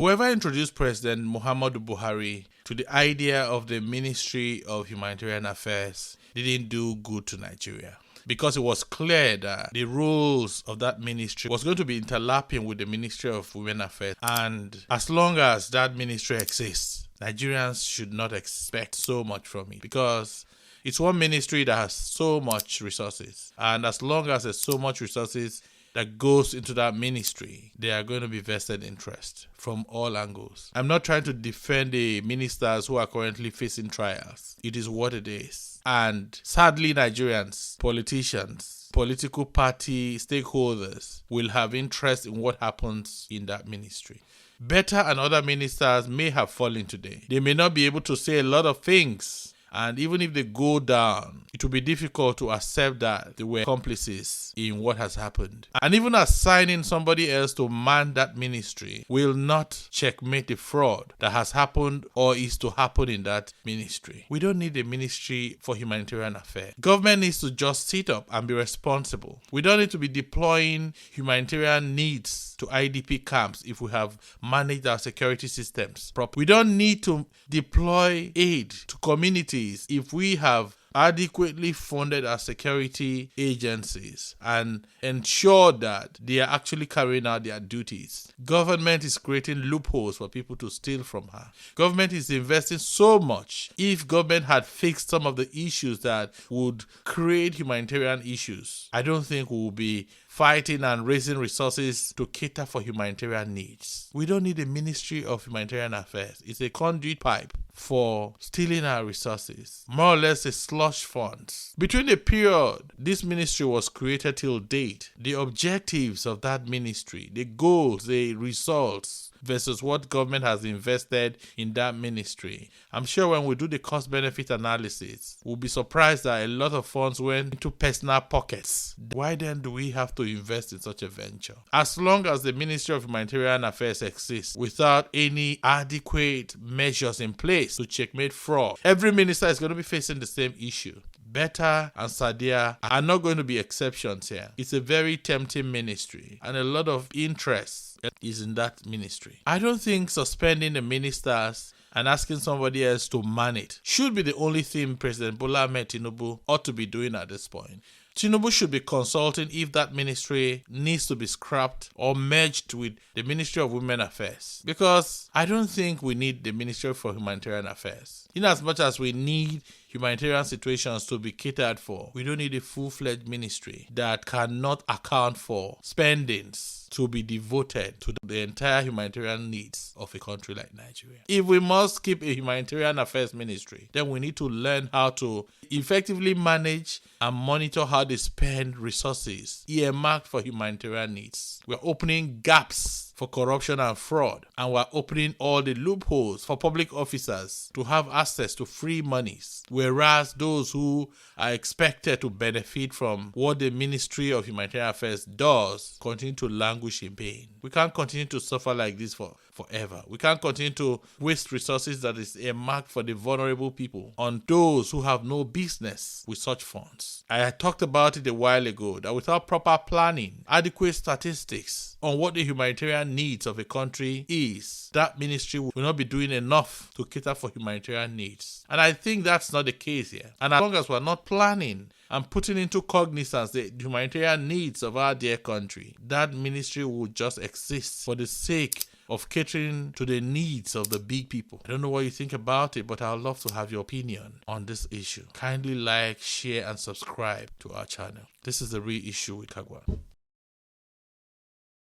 Whoever introduced President Muhammadu Buhari to the idea of the Ministry of Humanitarian Affairs didn't do good to Nigeria, because it was clear that the roles of that ministry was going to be interlapping with the Ministry of Women Affairs. And as long as that ministry exists, Nigerians should not expect so much from it, because it's one ministry that has so much resources. And as long as there's so much resources that goes into that ministry, there are going to be vested interest from all angles. I'm not trying to defend the ministers who are currently facing trials. It is what it is. And sadly, Nigerians, politicians, political party stakeholders will have interest in what happens in that ministry. Betta and other ministers may have fallen today. They may not be able to say a lot of things. And even if they go down, it will be difficult to accept that they were accomplices in what has happened. And even assigning somebody else to man that ministry will not checkmate the fraud that has happened or is to happen in that ministry. We don't need a ministry for humanitarian affairs. Government needs to just sit up and be responsible. We don't need to be deploying humanitarian needs to IDP camps if we have managed our security systems properly. We don't need to deploy aid to communities if we have adequately funded our security agencies and ensure that they are actually carrying out their duties. Government is creating loopholes for people to steal from her. Government is investing so much. If government had fixed some of the issues that would create humanitarian issues, I don't think we will be fighting and raising resources to cater for humanitarian needs. We don't need a Ministry of Humanitarian Affairs. It's a conduit pipe for stealing our resources, more or less a slush fund. Between the period this ministry was created till date, the objectives of that ministry, the goals, the results, versus what government has invested in that ministry, I'm sure when we do the cost-benefit analysis, we'll be surprised that a lot of funds went into personal pockets. Why then do we have to invest in such a venture? As long as the Ministry of Humanitarian Affairs exists without any adequate measures in place to checkmate fraud, every minister is going to be facing the same issue. Betta and Sadia are not going to be exceptions here. It's a very tempting ministry, and a lot of interest is in that ministry. I don't think suspending the ministers and asking somebody else to man it should be the only thing President Bola Ahmed Tinubu ought to be doing at this point. Tinubu should be consulting if that ministry needs to be scrapped or merged with the Ministry of Women Affairs, because I don't think we need the Ministry for Humanitarian Affairs. In as much as we need humanitarian situations to be catered for, we don't need a full-fledged ministry that cannot account for spendings to be devoted to the entire humanitarian needs of a country like Nigeria. If we must keep a humanitarian affairs ministry, then we need to learn how to effectively manage and monitor how they spend resources earmarked for humanitarian needs. We're opening gaps for corruption and fraud, and we're opening all the loopholes for public officers to have access to free monies, whereas those who are expected to benefit from what the Ministry of Humanitarian Affairs does continue to languish in pain. We can't continue to suffer like this forever. We can't continue to waste resources that is earmarked for the vulnerable people on those who have no business with such funds. I had talked about it a while ago that without proper planning, adequate statistics on what the humanitarian needs of a country is, that ministry will not be doing enough to cater for humanitarian needs. And I think that's not the case here. And as long as we're not planning and putting into cognizance the humanitarian needs of our dear country, that ministry will just exist for the sake of catering to the needs of the big people. I don't know what you think about it, but I'd love to have your opinion on this issue. Kindly like, share, and subscribe to our channel. This is The Real Issue with Kagwa.